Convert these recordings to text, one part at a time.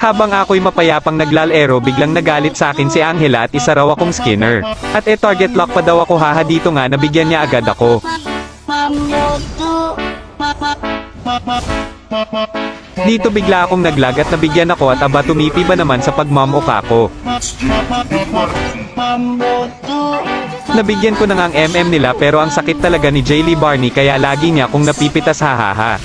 Habang ako'y mapayapang naglalero biglang nagalit sa akin si Angela at isa raw akong Skinner. At target lock pa daw ako haha dito nga nabigyan niya agad ako. Dito bigla akong naglag at nabigyan ako at aba tumipi ba naman sa pagmamoka ko. Nabigyan ko na nga ang nila pero ang sakit talaga ni Jaylee Barney kaya lagi niya akong napipitas hahaha.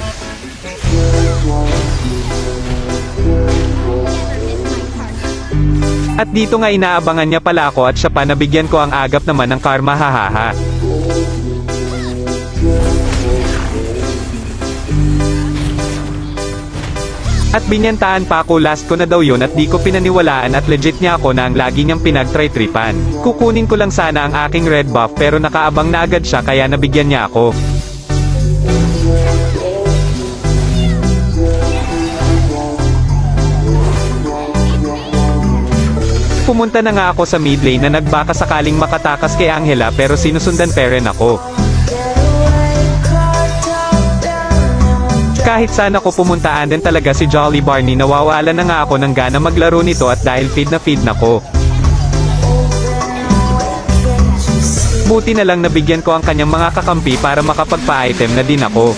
At dito nga inaabangan niya pala ako at siya pa nabigyan ko ang agap naman ng karma hahaha. At binyantaan pa ako last ko na daw yun at di ko pinaniwalaan at legit niya ako na ang lagi niyang pinagtry-tripan. Kukunin ko lang sana ang aking red buff pero nakaabang na agad siya kaya nabigyan niya ako. Pumunta na nga ako sa mid lane na nagbaka sakaling makatakas kay Angela pero sinusundan pa rin ako. Kahit saan ako pumuntaan din talaga si Jolly Barney nawawala na nga ako ng gana maglaro nito at dahil feed na ko. Buti na lang nabigyan ko ang kanyang mga kakampi para makapagpa-item na din ako.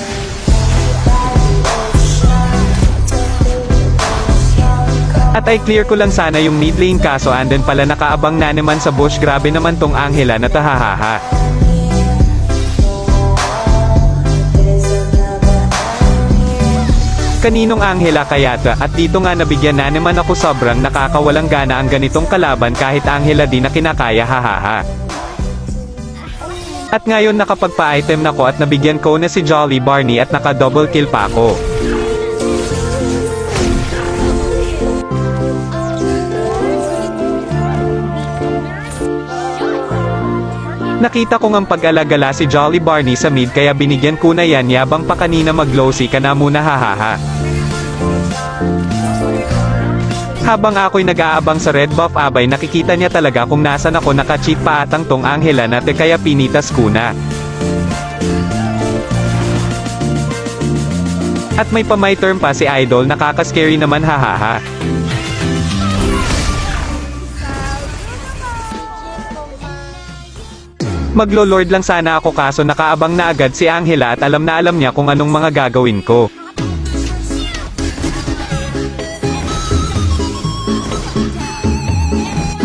At ay clear ko lang sana yung mid lane kaso andun pala nakaabang na naman sa bush grabe naman tong Angela na tahahaha. Kaninong Angela kayata at dito nga nabigyan na naman ako sobrang nakakawalang gana ang ganitong kalaban kahit Angela di na kinakaya hahaha. At ngayon nakapagpa-item na ko at nabigyan ko na si Jolly Barney at naka-double kill pa ako. Nakita ko ngang pag-alagala si Jolly Barney sa mid kaya binigyan ko na yan yabang pa kanina mag-glowsy ka na muna hahaha. Habang ako'y nag-aabang sa red buff abay nakikita niya talaga kung nasan ako naka-cheat pa atang tong Angela na kaya pinitas ko na. At may pa-my term pa si Idol nakaka-scary naman hahaha. Maglo-lord lang sana ako kaso nakaabang na agad si Angela at alam na alam niya kung anong mga gagawin ko.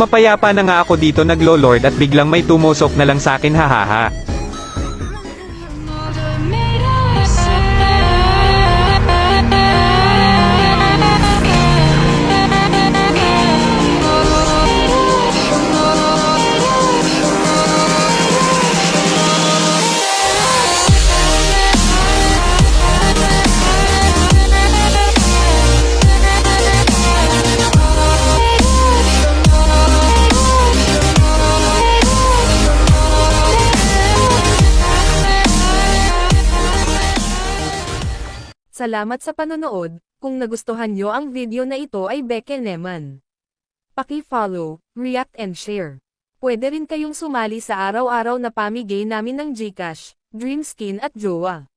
Mapayapa na nga ako dito naglo-lord at biglang may tumusok na lang sa akin hahaha. Salamat sa panonood. Kung nagustuhan nyo ang video na ito ay Beke Neman. Paki-follow, react and share. Pwede rin kayong sumali sa araw-araw na pamigay namin ng GCash, Dream Skin at Jowa.